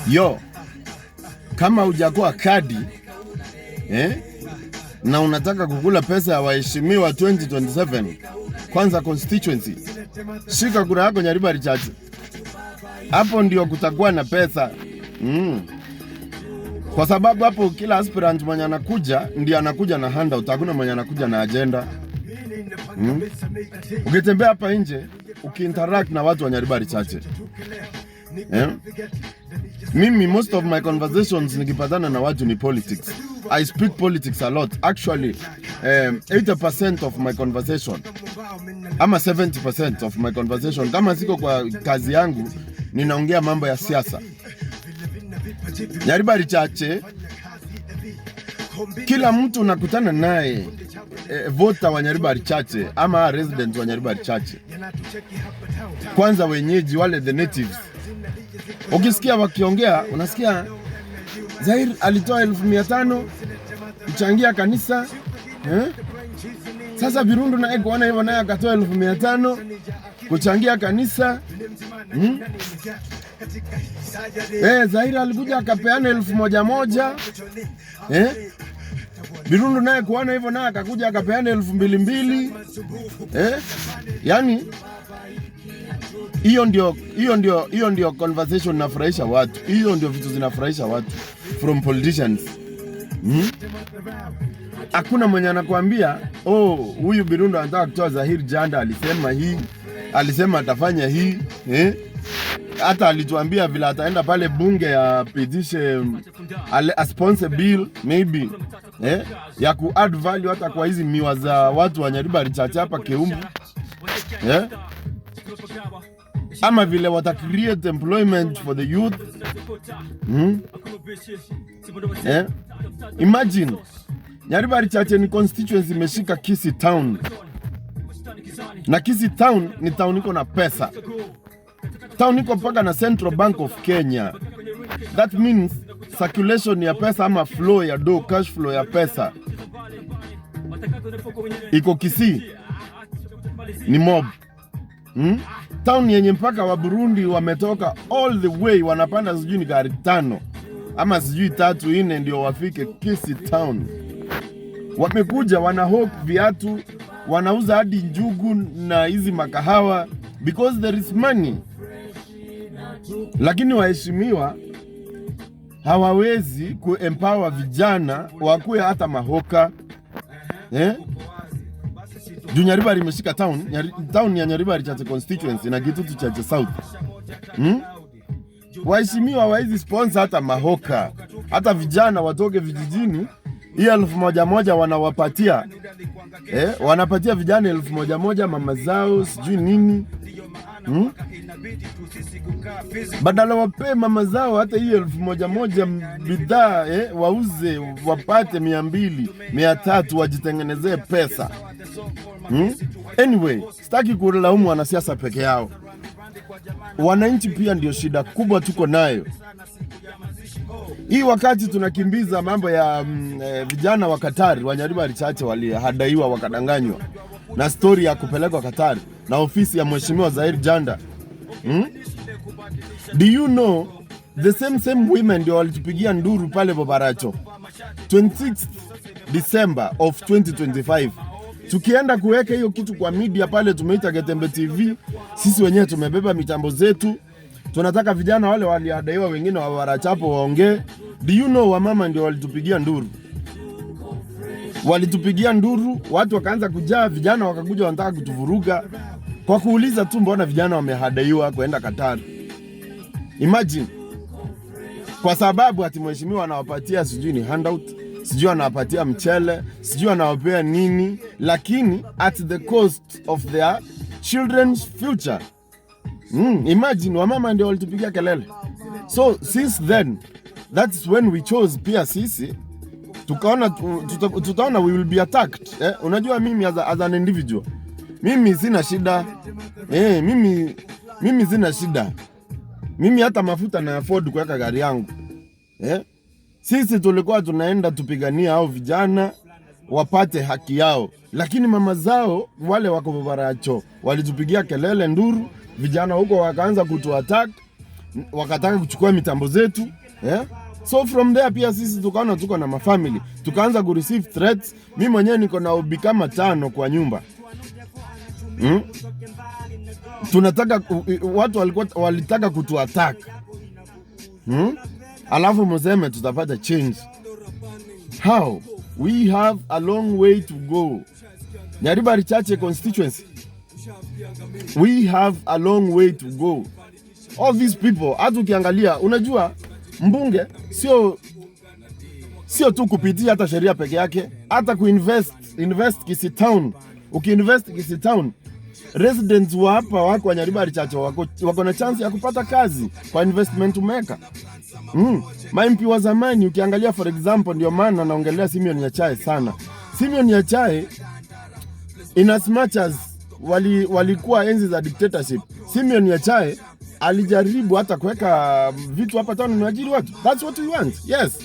Yo, kama hujakuwa kadi na unataka kukula pesa ya waheshimiwa 2027 kwanza constituency, shika kura yako Nyaribari Chache. Hapo ndio kutakuwa na pesa. Kwa sababu hapo kila aspirant mwenye anakuja ndio anakuja na handout, hakuna mwenye anakuja na agenda. Ukitembea hapa nje, ukiinteract na watu wa Nyaribari Chache, mimi most of my conversations nikipatana na watu ni politics. I speak politics a lot. Actually, 80% of my conversation ama 70% of my conversation, kama siko kwa kazi yangu, ninaongea mambo ya siasa. Nyaribari Chache, kila mtu nakutana naye, voter wa Nyaribari Chache ama resident wa Nyaribari Chache, kwanza wenyeji wale, the natives, ukisikia wakiongea unasikia Zahir alitoa 1500 kuchangia kanisa, sasa Birundu naye kuona hivyo naye akatoa 1500 kuchangia kanisa. Zahir alikuja akapeana 1100, Birundu naye kuona hivyo naye akakuja akapeana 2200. Yani hiyo ndio conversation nafurahisha watu. Hiyo ndio vitu zinafurahisha watu from politicians. Hakuna mwenye anakuambia huyu Birundu anataka kutoa Zahir Janda alisema hii, alisema atafanya hii. Hata alituambia vile ataenda pale bunge ya pitishe a sponsor bill maybe ya ku add value hata kwa hizi miwa za watu wa Nyaribari Chache hapa Keumbu. Ama vile wata create employment for the youth. Imagine Nyaribari Chache ni constituency imeshika Kisii town, na Kisii town ni town iko na pesa. Town iko mpaka na Central Bank of Kenya. That means circulation ya pesa ama flow ya do, cash flow ya pesa iko Kisii ni mob. Town yenye mpaka wa Burundi wametoka all the way, wanapanda sijui ni gari 5 ama sijui 3 4 ndio wafike Kisii town. Wamekuja wanahawk viatu, wanauza hadi njugu na hizi makahawa because there is money. Lakini waheshimiwa hawawezi kuempower vijana wakuwe hata mahoka. Nyaribari imeshika town ya Nyaribari Chache constituency na Gitutu Chache South. Waheshimiwa hawawezi sponsor hata mahoka. Hata vijana watoke vijijini, hii 1100 wanawapatia. Wanapatia vijana 1100 mama zao sijui nini. Badala wape mama zao hata hii 1100 bidhaa wauze wapate 200 300 wajitengenezee pesa. Anyway, sitaki kulaumu wanasiasa peke yao. Wananchi pia ndio shida kubwa tuko nayo. Hii wakati tunakimbiza mambo ya vijana wa Katari wa Nyaribari Chache walihadaiwa wakadanganywa na story ya kupelekwa Katari na ofisi ya Mheshimiwa Zahir Janda. Do you know the same women ndio walitupigia nduru pale Bobaracho 26 December of 2025. Tukienda kuweka hiyo kitu kwa media pale, tumeita Getembe TV, sisi wenyewe tumebeba mitambo zetu, tunataka vijana wale waliadaiwa wengine wa Barachapo waongee. Do you know wamama ndio walitupigia nduru? Walitupigia nduru, watu wakaanza kujaa, vijana wakakuja wanataka kutuvuruga kwa kuuliza tu mbona vijana wamehadaiwa kuenda Qatar. Imagine, kwa sababu ati mheshimiwa anawapatia sijui ni handout, sijui anawapatia mchele, sijui anawapea nini, lakini at the cost of their children's future. Imagine, wamama ndio walitupigia kelele. So since then, that's when we chose pia sisi tutaona we will be attacked. Unajua mimi as an individual, mimi sina shida. Mimi sina shida. Mimi hata mafuta na afford kuweka gari yangu. Sisi tulikuwa tunaenda tupigania hao vijana wapate haki yao, lakini mama zao wale wako Baracho walitupigia kelele nduru, vijana huko wakaanza kutuattack. wakataka kuchukua mitambo zetu, yeah? So from there pia sisi tukaona tuko na mafamily, tukaanza ku receive threats. Mimi mwenyewe niko na ubi kama 5 kwa nyumba. Tunataka watu walitaka kutuattack. Alafu mseme tutapata change. How? We have a long way to go. Nyaribari Chache constituency, we have a long way to go. All these people, hata ukiangalia, unajua mbunge sio tu kupitia hata sheria peke yake, hata invest Kisii Town. Ukiinvest Kisii Town, residents wa hapa wako wa Nyaribari Chache wako na chance ya kupata kazi kwa investment umeka. MP wa zamani ukiangalia, for example, ndio maana naongelea Simeon Nyachae sana. Simeon Nyachae, in as much as walikuwa enzi za dictatorship, Simeon Nyachae alijaribu hata kuweka vitu hapa town na ajiri watu. That's what we want. Yes.